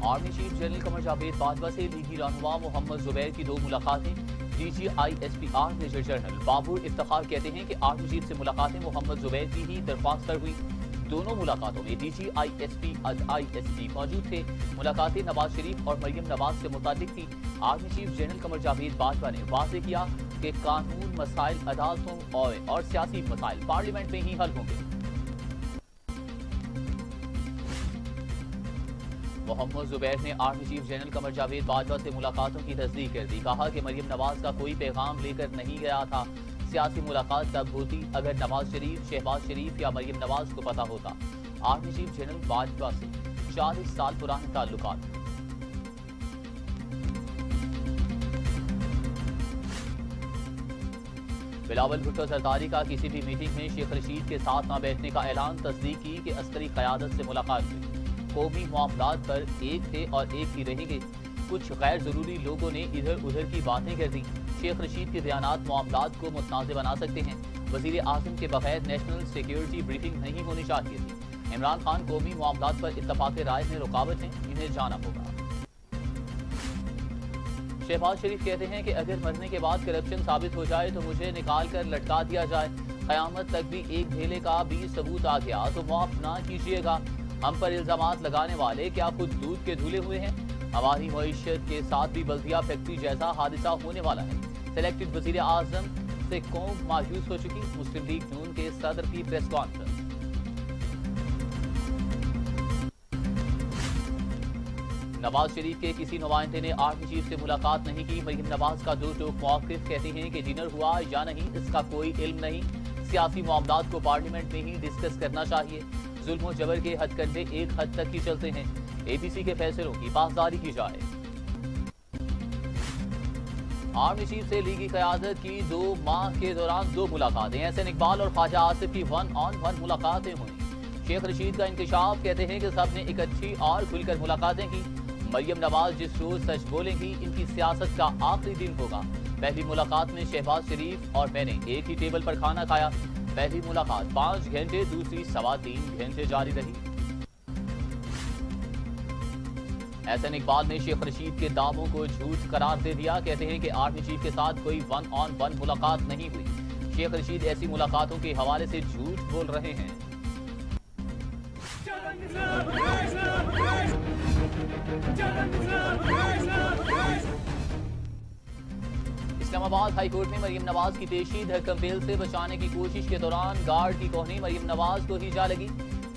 Army chief general Qamar Javed Bajwa से लीगी रहनुमा मोहम्मद जुबैर की 2 मुलाकातें। DGISPR मेजर जनरल बाबुर इफ्तिखार कहते हैं कि आर्मी चीफ से मुलाकातें मोहम्मद जुबैर की ही दरख्वास्त पर हुई। दोनों मुलाकातों में DGISP मौजूद थे। मुलाकातें नवाज शरीफ और मरियम नवाज से मुताल्लिक थी। Army chief general Qamar Javed Bajwa ने वाज़ेह किया कि कानून मसाइल अदालतों और सियासी मसाइल पार्लियामेंट में ही हल होंगे। मोहम्मद जुबैर ने army chief general Qamar Javed Bajwa से मुलाकातों की तस्दीक कर दी। कहा कि मरियम नवाज का कोई पैगाम लेकर नहीं गया था। सियासी मुलाकात तब होती अगर नवाज शरीफ, शहबाज शरीफ या मरियम नवाज को पता होता। आर्मी चीफ जनरल बाजवा से 40 साल पुराने ताल्लुकात। बिलावल भुट्टो सरदारी का किसी भी मीटिंग में शेख रशीद के साथ न बैठने का ऐलान। तस्दीक की कि अस्करी क़यादत से मुलाकात हुई। कौमी मामलात पर एक थे और एक ही रहेंगे। कुछ गैर जरूरी लोगों ने इधर उधर की बातें कर दी। शेख रशीद के बयानात मामलात को मुतनाज़ बना सकते हैं। वज़ीर आज़म के बगैर नेशनल सिक्योरिटी ब्रीफिंग नहीं होनी चाहिए थी। इमरान खान कौमी मामलात पर इत्तफाक़ राय में रुकावट है, इन्हें जाना होगा। शहबाज शरीफ कहते हैं कि अगर मरने के बाद करप्शन साबित हो जाए तो मुझे निकाल कर लटका दिया जाए। क़यामत तक भी एक ढेले का भी सबूत आ गया तो माफ़ ना कीजिएगा। हम पर इल्जामात लगाने वाले क्या खुद दूध के धुले हुए हैं? हमारी मईशत के साथ भी बल्दिया फैक्ट्री जैसा हादसा होने वाला है। सेलेक्टेड वज़ीर आज़म से कौम मायूस हो चुकी। मुस्लिम लीग नून के सदर की प्रेस कॉन्फ्रेंस। नवाज शरीफ के किसी नुमाइंदे ने आर्मी चीफ से मुलाकात नहीं की। मरियम नवाज का दो टोक मौक़िफ़। कहते हैं कि डिनर हुआ या नहीं इसका कोई इल्म नहीं। सियासी मामलात को पार्लियामेंट में ही डिस्कस करना चाहिए। जुल्म जबर के हथकंडे एक हद तक ही चलते हैं। APC के फैसलों की पासदारी की जाए। आर्मी चीफ से लीगी क़यादत की 2 माह के दौरान 2 मुलाकातें। एहसन इकबाल और ख्वाजा आसिफ की 1-on-1 मुलाकातें हुई। शेख रशीद का इंकशाफ। कहते हैं कि सब ने इकट्ठी और खुलकर मुलाकातें की। मरियम नवाज जिस रोज सच बोलेंगी इनकी सियासत का आखिरी दिन होगा। पहली मुलाकात में शहबाज शरीफ और मैंने एक ही टेबल पर खाना खाया। पहली मुलाकात 5 घंटे, दूसरी 3.25 घंटे जारी रही। एहसन इकबाल ने शेख रशीद के दावों को झूठ करार दे दिया। कहते हैं कि आर्मी चीफ के साथ कोई 1-on-1 मुलाकात नहीं हुई। शेख रशीद ऐसी मुलाकातों के हवाले से झूठ बोल रहे हैं। इस्लामाबाद हाई कोर्ट में मरियम नवाज की पेशी। धक्कम बेल से बचाने की कोशिश के दौरान गार्ड की कोहनी मरियम नवाज को ही जा लगी।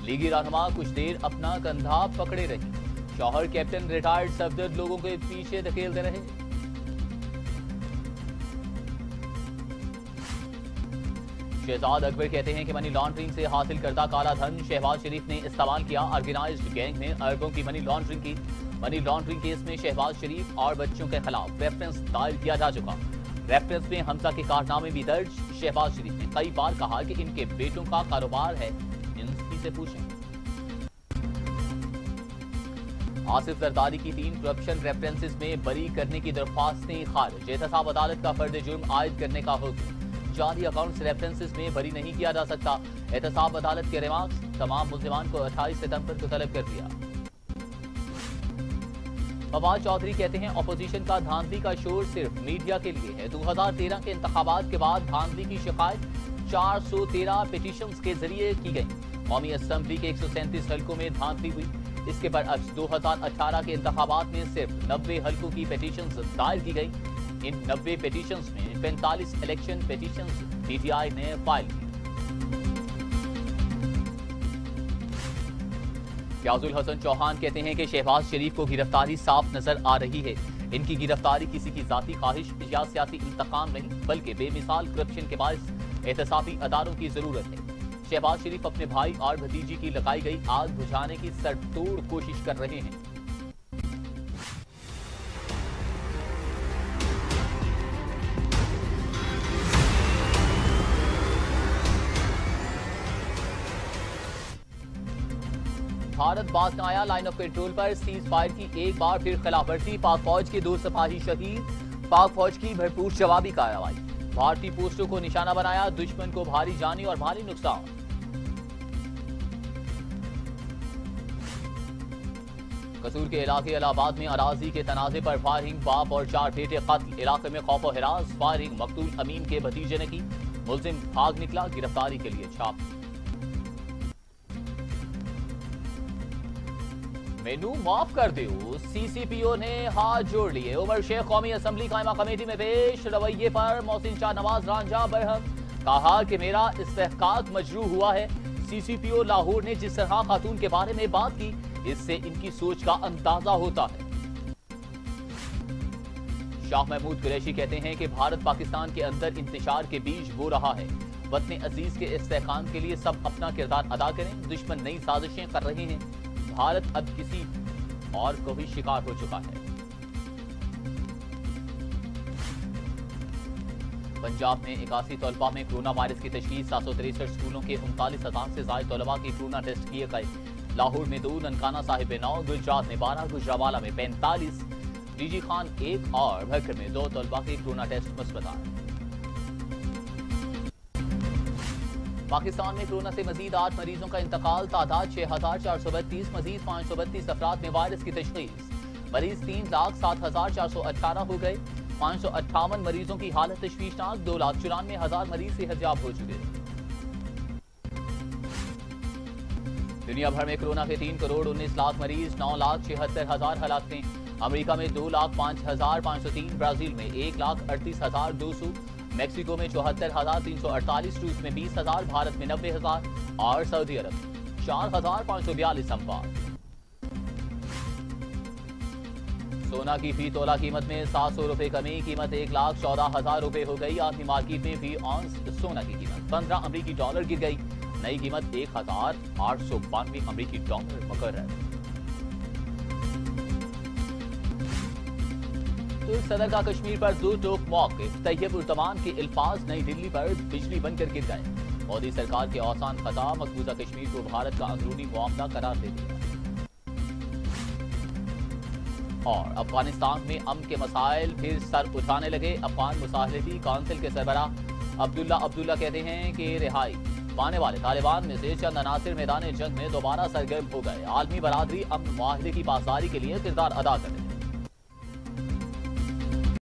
लीगी रहनुमा कुछ देर अपना कंधा पकड़े रही। शौहर कैप्टन रिटायर्ड सफदर लोगों के पीछे धकेलते रहे। शहजाद अकबर कहते हैं कि मनी लॉन्ड्रिंग से हासिल करदा काला धन शहबाज शरीफ ने इस्तेमाल किया। ऑर्गेनाइज्ड गैंग में अरबों की मनी लॉन्ड्रिंग की। मनी लॉन्ड्रिंग केस में शहबाज शरीफ और बच्चों के खिलाफ रेफरेंस दायर किया जा चुका। रेफरेंस में हमजा के कारनामे भी दर्ज। शहबाज शरीफ ने कई बार कहा कि इनके बेटों का कारोबार है, इनसे से पूछें। आसिफ जरदारी की 3 करप्शन रेफरेंसेस में बरी करने की दरख्वास्तें खारिज। एहतसाब अदालत का फर्द जुर्म आयद करने का हुक्म। जाली अकाउंट्स रेफरेंसेस में बरी नहीं किया जा सकता। एहतसाब अदालत के रिमार्क्स। तमाम मुल्जिमान को 28 सितंबर को तलब कर दिया। फवाद चौधरी कहते हैं अपोजिशन का धांधली का शोर सिर्फ मीडिया के लिए है। 2013 के इंतखाबात के बाद धांधली की शिकायत 413 पिटीशंस के जरिए की गई। कौमी असम्बली के 137 हल्कों में धांधली हुई। इसके बरअक्स 2018 के इंतखाबात में सिर्फ 90 हल्कों की पिटीशंस दायर की गई। इन 90 पिटीशंस में 45 इलेक्शन पिटीशंस PTI ने फाइल की। फ्याजुल हसन चौहान कहते हैं कि शहबाज शरीफ को गिरफ्तारी साफ नजर आ रही है। इनकी गिरफ्तारी किसी की जाती ख्वाहिश या सियासी इंतकाम नहीं बल्कि बेमिसाल करप्शन के बायस एहतसाबी अदारों की जरूरत है। शहबाज शरीफ अपने भाई और भतीजी की लगाई गई आग बुझाने की सरतोड़ कोशिश कर रहे हैं। भारत बाज न आया। लाइन ऑफ कंट्रोल पर सीज फायर की एक बार फिर खिलाफवर्जी। पाक फौज के 2 सिपाही शहीद। पाक फौज की भरपूर जवाबी कार्रवाई। भारतीय पोस्टों को निशाना बनाया। दुश्मन को भारी जानी और माली नुकसान। कसूर के इलाके इलाहाबाद में अराजी के तनाजे पर फायरिंग, बाप और 4 बेटे कत्ल। इलाके में खौफ और हिरास, फायरिंग मकतूल अमीन के भतीजे ने की। मुलजिम भाग निकला, गिरफ्तारी के लिए छाप। मेनू माफ कर दो, सीसीपीओ ने हाथ जोड़ लिए। उमर शेख कौमी असम्बली कायमा कमेटी में पेश। रवैये पर मोहसिन शाह नवाज रांझा बरहम, कहा कि मेरा इस्तेहकाक मजरू हुआ है। सीसीपीओ लाहौर ने जिस तरह खातून के बारे में बात की, इससे इनकी सोच का अंदाजा होता है। शाह महमूद कुरैशी कहते हैं कि भारत पाकिस्तान के अंदर इंतशार के बीज बो रहा है। वतन अजीज के इस्तेहकाम के लिए सब अपना किरदार अदा करें। दुश्मन नई साजिशें कर रहे हैं। भारत अब किसी और को भी शिकार हो चुका है। पंजाब में 81 तलबा में कोरोना वायरस की तशखीस। 763 स्कूलों के 39,000 से ज्यादा तलबा के कोरोना टेस्ट किए गए। लाहौर में 2, ननकाना साहिब में 9, गुजरात में 12, गुजरावाला में 45, डीजी खान 1 और भक्कर में 2 तलबा के कोरोना टेस्ट मुस्बत आए। पाकिस्तान में कोरोना से मजीद 8 मरीजों का इंतकाल। तादाद 6,432, मजीद 532 अफराद में वायरस की तशखीस। मरीज 3,07,418 हो गए। 558 मरीजों की हालत तशवीशनाक। 2,94,000 मरीज सेहतयाब हो चुके। दुनिया भर में कोरोना के 3 करोड़ 19 लाख मरीज, 9,76,000 हलाकतें। अमेरिका में 2,05,503, ब्राजील में 1,38,200, मैक्सिको में 74,348, रूस में 20,000, भारत में 90,000 और सऊदी अरब में 4,542 अमवात। सोना की फी तोला कीमत में 700 रुपए कमी, कीमत 1,14,000 रुपए हो गई। आधी मार्केट में फी ऑन्स सोना की कीमत 15 अमरीकी डॉलर गिर गई। नई कीमत 1,892 अमरीकी डॉलर मुकर्रर। तुर्क सदर का कश्मीर पर 2 टोक मौक़िफ़। तैयब उर्रहमान के अल्फाज नई दिल्ली पर बिजली बनकर गिर गए। मोदी सरकार के आसान खता, मकबूजा कश्मीर को भारत का अंदरूनी मामला करार दे दिया। और अफगानिस्तान में अमन के मसाइल फिर सर उठाने लगे। अफगान मुसाहलती काउंसिल के सरबराह अब्दुल्ला कहते हैं कि रिहाई पाने वाले तालिबान में से चंद अनासिर मैदान जंग में दोबारा सरगर्म हो गए। आलमी बरादरी अमन मुआहदे की पासदारी के लिए किरदार अदा करें।